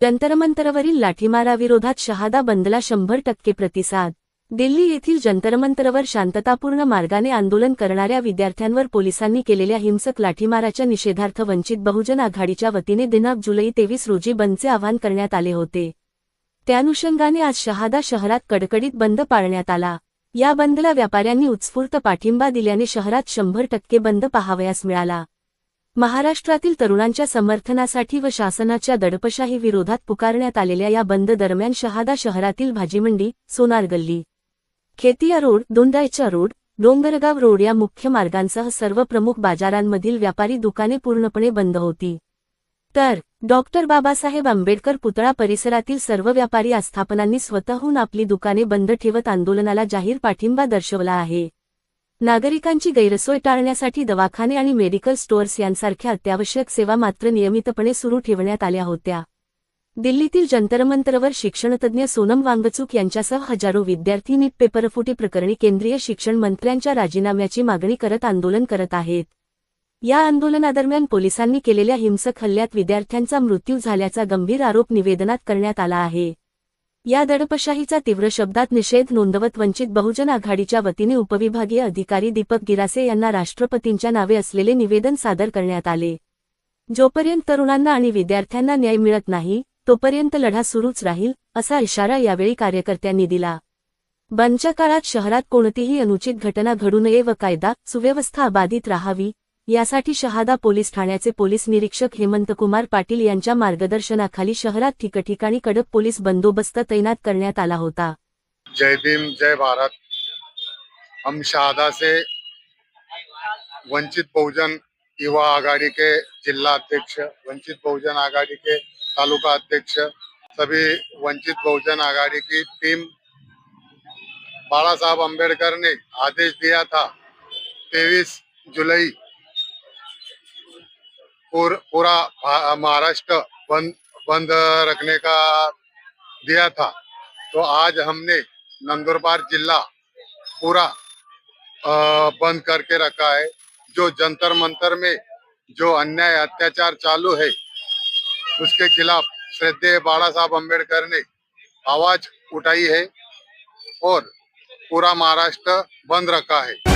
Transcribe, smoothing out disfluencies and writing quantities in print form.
जंतरमंतरवरील लाठीमाराविरोधात शहादा बंदला 100% प्रतिसाद। दिल्ली येथील जंतरमंतरवर शांततापूर्ण मार्गाने आंदोलन करणाऱ्या विद्यार्थ्यांवर पोलिसांनी केलेल्या हिंसक लाठीमाराच्या निषेधार्थ वंचित बहुजन आघाडीच्या वतीने दिनांक जुलै 23 रोजी बंदचे आवाहन करण्यात आले होते। त्यानुषंगाने आज शहादा शहरात कडकडीत बंद पाळण्यात आला। या बंदला व्यापाऱ्यांनी उत्स्फूर्त पाठिंबा दिल्याने शहरात 100% बंद पाहावयास मिळाला। महाराष्ट्रातील तरुणांच्या समर्थनासाठी व शासनाच्या दडपशाही विरोधात पुकारण्यात आलेल्या या बंद दरम्यान शहादा शहरातील भाजीमंडी, सोनार गल्ली, खेतिया road, Dondaicha road, Dongargaon road या मुख्य मार्गांसह सर्व प्रमुख बाजारांमधील व्यापारी दुकाने पूर्णपणे बंद होती। तर डॉक्टर बाबासाहेब आंबेडकर पुतळा परिसरातील सर्व व्यापारी आस्थापनांनी स्वतःहून आपली दुकाने बंद ठेवत आंदोलनाला जाहीर पाठिंबा दर्शवला आहे। नागरिकांची गैरसोय टाळण्यासाठी दवाखाने आणि मेडिकल स्टोअर्स यांसारख्या अत्यावश्यक सेवा मात्र नियमितपणे सुरू ठेवण्यात आल्या होत्या। दिल्लीतील जंतरमंतरवर शिक्षणतज्ज्ञ सोनम वांगचुक यांच्यासह हजारो विद्यार्थी नीट पेपरफुटी प्रकरणी केंद्रीय शिक्षण मंत्र्यांच्या राजीनाम्याची मागणी करत आंदोलन करत आहेत। या आंदोलनादरम्यान पोलिसांनी केलेल्या हिंसक हल्ल्यात विद्यार्थ्यांचा मृत्यू झाल्याचा गंभीर आरोप निवेदनात करण्यात आला आहे। या दडपशाहीचा तीव्र शब्दात निषेध नोंदवत वंचित बहुजन आघाडीच्या वतीने उपविभागीय अधिकारी दीपक गिरासे यांना राष्ट्रपतींच्या नावे असलेले निवेदन सादर करण्यात आले। जोपर्यंत तरुणांना आणि विद्यार्थ्यांना न्याय मिळत नाही तोपर्यंत लढा सुरूच राहील, असा इशारा यावेळी कार्यकर्त्यांनी दिला। बंदच्या काळात शहरात कोणतीही अनुचित घटना घडू नये व कायदा सुव्यवस्था अबाधित राहावी यासाठी शहादा पोलीस ठाण्याचे पोलीस निरीक्षक हेमंतकुमार पाटील यांच्या मार्गदर्शनाखाली शहरात ठिकठिकाणी कडक पोलीस बंदोबस्त तैनात करण्यात आला होता। जय भीम जय भारत। हम शहादा से वंचित बहुजन युवा आघाड़ी के जिला अध्यक्ष, वंचित बहुजन आघाड़ी के तालुका अध्यक्ष, सभी वंचित बहुजन आघाड़ी की टीम, बाला साहब अम्बेडकर ने आदेश दिया था 23 जुलाई पूरा महाराष्ट्र बंद रखने का दिया था। तो आज हमने नंदुरबार जिला पूरा बंद करके रखा है। जो जंतर मंतर में जो अन्याय अत्याचार चालू है उसके खिलाफ श्रद्धेय बाला साहब अम्बेडकर ने आवाज उठाई है और पूरा महाराष्ट्र बंद रखा है।